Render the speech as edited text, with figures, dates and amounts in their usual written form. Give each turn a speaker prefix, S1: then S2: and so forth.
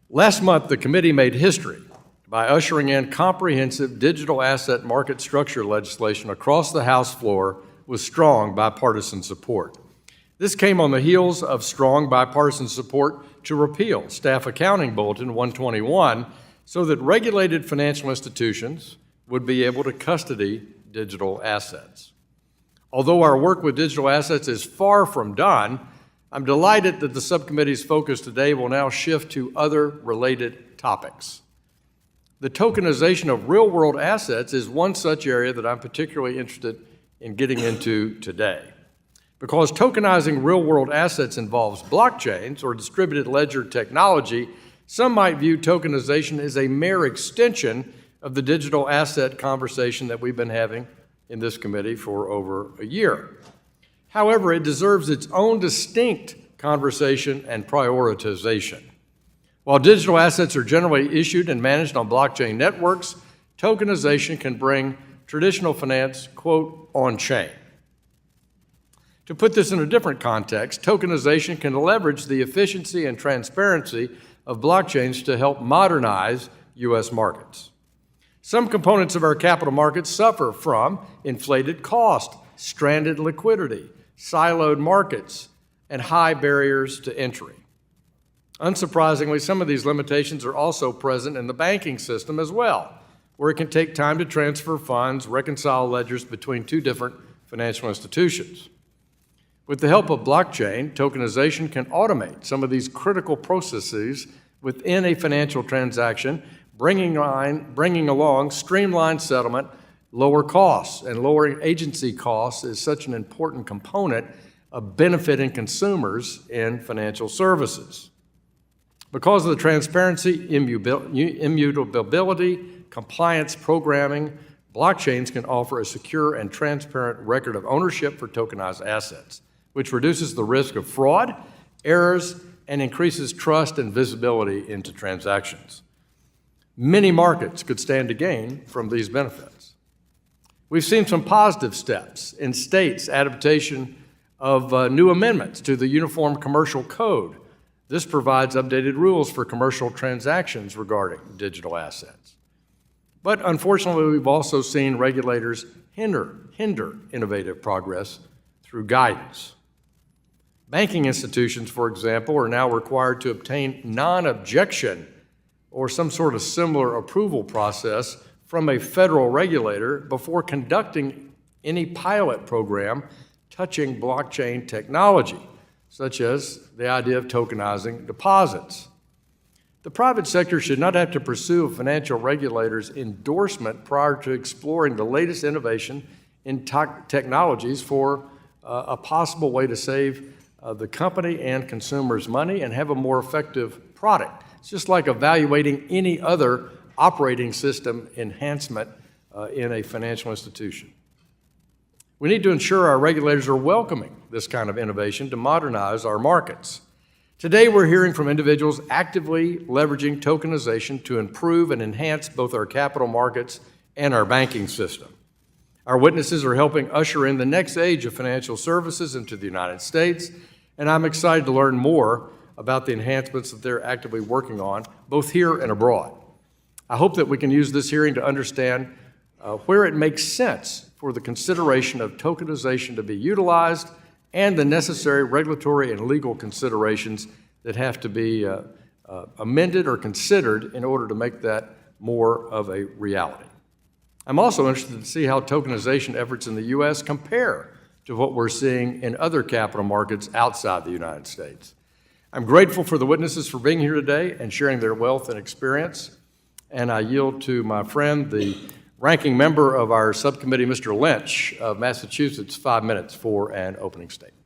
S1: Last month, the committee made history by ushering in comprehensive digital asset market structure legislation across the House floor with strong bipartisan support. This came on the heels of strong bipartisan support to repeal Staff Accounting Bulletin 121 so that regulated financial institutions would be able to custody digital assets. Although our work with digital assets is far from done, I'm delighted that the subcommittee's focus today will now shift to other related topics. The tokenization of real-world assets is one such area that I'm particularly interested in getting into today. Because tokenizing real-world assets involves blockchains or distributed ledger technology, some might view tokenization as a mere extension of the digital asset conversation that we've been having in this committee for over a year. However, it deserves its own distinct conversation and prioritization. While digital assets are generally issued and managed on blockchain networks, tokenization can bring traditional finance, quote, on-chain. To put this in a different context, tokenization can leverage the efficiency and transparency of blockchains to help modernize U.S. markets. Some components of our capital markets suffer from inflated cost, stranded liquidity, siloed markets, and high barriers to entry. Unsurprisingly, some of these limitations are also present in the banking system as well, where it can take time to transfer funds, reconcile ledgers between two different financial institutions. With the help of blockchain, tokenization can automate some of these critical processes within a financial transaction, bringing along streamlined settlement, lower costs, and lowering agency costs is such an important component of benefiting consumers in financial services. Because of the transparency, immutability, compliance programming, blockchains can offer a secure and transparent record of ownership for tokenized assets, which reduces the risk of fraud, errors, and increases trust and visibility into transactions. Many markets could stand to gain from these benefits. We've seen some positive steps in states' adaptation of new amendments to the Uniform Commercial Code. This provides updated rules for commercial transactions regarding digital assets. But unfortunately, we've also seen regulators hinder innovative progress through guidance. Banking institutions, for example, are now required to obtain non-objection or some sort of similar approval process from a federal regulator before conducting any pilot program touching blockchain technology, such as the idea of tokenizing deposits. The private sector should not have to pursue a financial regulator's endorsement prior to exploring the latest innovation in technologies for a possible way to save the company and consumers money and have a more effective product. It's just like evaluating any other operating system enhancement in a financial institution. We need to ensure our regulators are welcoming this kind of innovation to modernize our markets. Today, we're hearing from individuals actively leveraging tokenization to improve and enhance both our capital markets and our banking system. Our witnesses are helping usher in the next age of financial services into the United States, and I'm excited to learn more about the enhancements that they're actively working on, both here and abroad. I hope that we can use this hearing to understand where it makes sense for the consideration of tokenization to be utilized and the necessary regulatory and legal considerations that have to be amended or considered in order to make that more of a reality. I'm also interested to see how tokenization efforts in the U.S. compare to what we're seeing in other capital markets outside the United States. I'm grateful for the witnesses for being here today and sharing their wealth and experience, and I yield to my friend, the ranking member of our subcommittee, Mr. Lynch of Massachusetts, 5 minutes for an opening statement.